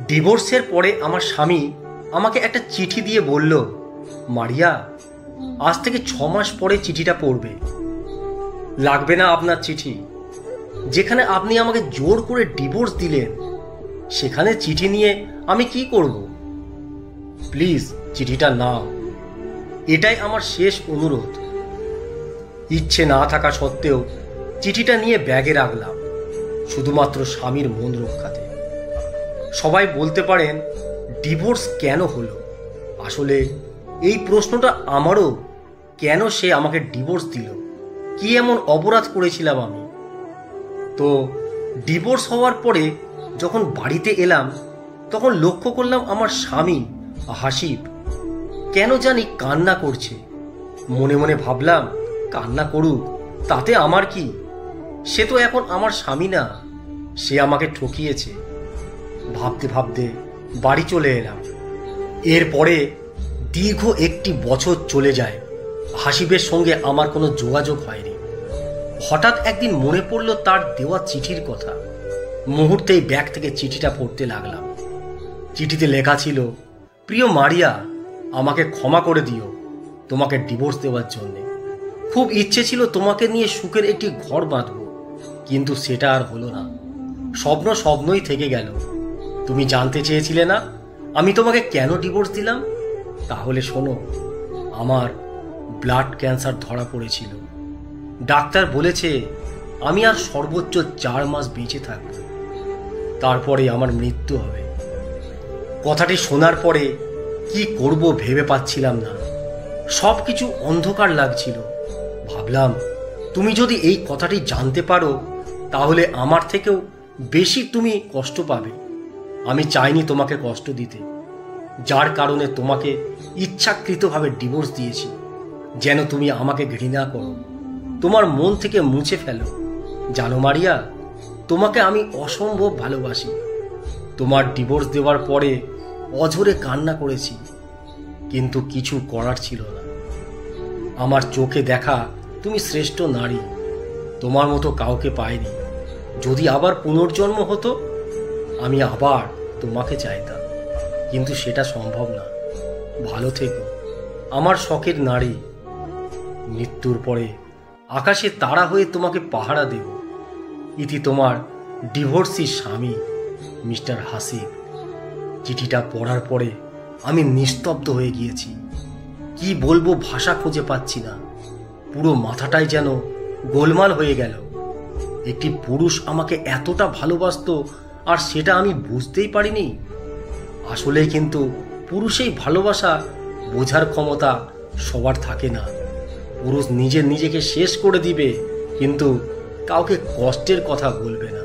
ডিভোর্সের পরে আমার স্বামী আমাকে একটা চিঠি দিয়ে বলল, মারিয়া, আজ থেকে 6 মাস পরে চিঠিটা পড়বে। লাগবে না আপনার চিঠি। যেখানে আপনি আমাকে জোর করে ডিভোর্স দিলেন, সেখানে চিঠি নিয়ে আমি কি করব? প্লিজ চিঠিটা নাও। এটাই আমার শেষ অনুরোধ। ইচ্ছে না থাকা সত্ত্বেও চিঠিটা নিয়ে ব্যাগে রাখলাম, শুধুমাত্র স্বামীর মন রক্ষাতে। সবাই বলতে পারেন ডিভোর্স কেন হলো? আসলে এই প্রশ্নটা আমারও। কেন সে আমাকে ডিভোর্স দিল? কি এমন অপরাধ করেছিলাম আমি? তো ডিভোর্স হওয়ার পরে যখন বাড়িতে এলাম, তখন লক্ষ্য করলাম আমার স্বামী হাসিব কেন জানি কান্না করছে। মনে মনে ভাবলাম, কান্না করুক, তাতে আমার কি? সে তো এখন আমার স্বামী না, সে আমাকে ঠকিয়েছে। ভাবতে ভাবতে বাড়ি চলে এলাম। এরপরে দীর্ঘ 1 বছর চলে যায়, হাসিবের সঙ্গে আমার কোনো যোগাযোগ হয়নি। হঠাৎ একদিন মনে পড়ল তার দেওয়া চিঠির কথা। মুহূর্তেই ব্যাগ থেকে চিঠিটা পড়তে লাগলাম। চিঠিতে লেখা ছিল, প্রিয় মারিয়া, আমাকে ক্ষমা করে দিও তোমাকে ডিভোর্স দেওয়ার জন্যে। খুব ইচ্ছে ছিল তোমাকে নিয়ে সুখের একটি ঘর বাঁধব, কিন্তু সেটা আর হলো না। স্বপ্ন স্বপ্নই থেকে গেল। তুমি জানতে চেয়েছিলে না আমি তোমাকে কেন ডিভোর্স দিলাম? তাহলে শোনো, আমার ব্লাড ক্যান্সার ধরা পড়েছিল। ডাক্তার বলেছে আমি আর সর্বোচ্চ 4 মাস বেঁচে থাকব, তারপরে আমার মৃত্যু হবে। কথাটি শোনার পরে কি করব ভেবে পাচ্ছিলাম না। সব কিছু অন্ধকার লাগছিল। ভাবলাম, তুমি যদি এই কথাটি জানতে পারো, তাহলে আমার থেকেও বেশি তুমি কষ্ট পাবে। আমি চাইনি তোমাকে কষ্ট দিতে, যার কারণে তোমাকে ইচ্ছাকৃতভাবে ডিভোর্স দিয়েছি, যেন তুমি আমাকে ঘৃণা করো, তোমার মন থেকে মুছে ফেলো। জানো মারিয়া, তোমাকে আমি অসম্ভব ভালোবাসি। তোমার ডিভোর্স দেওয়ার পরে অঝরে কান্না করেছি, কিন্তু কিছু করার ছিল না। আমার চোখে দেখা তুমি শ্রেষ্ঠ নারী, তোমার মতো কাউকে পাইনি। যদি আবার পুনর্জন্ম হতো, আমি আবার তোমাকে চাইতাম, কিন্তু সেটা সম্ভব না। ভালো থেকো আমার শখের নারী। মৃত্যুর পরে আকাশে তারা হয়ে তোমাকে পাহারা দেব। ইতি তোমার ডিভোর্সি স্বামী, মিস্টার হাসিব। চিঠিটা পড়ার পরে আমি নিস্তব্ধ হয়ে গিয়েছি। কি বলবো ভাষা খুঁজে পাচ্ছি না। পুরো মাথাটাই যেন গোলমাল হয়ে গেল। একটি পুরুষ আমাকে এতটা ভালোবাসতো, আর সেটা আমি বুঝতেই পারিনি। আসলে কিন্তু পুরুষেই ভালোবাসা বোঝার ক্ষমতা সবার থাকে না। পুরুষ নিজেকে শেষ করে দিবে, কিন্তু কাউকে কষ্টের কথা বলবে না।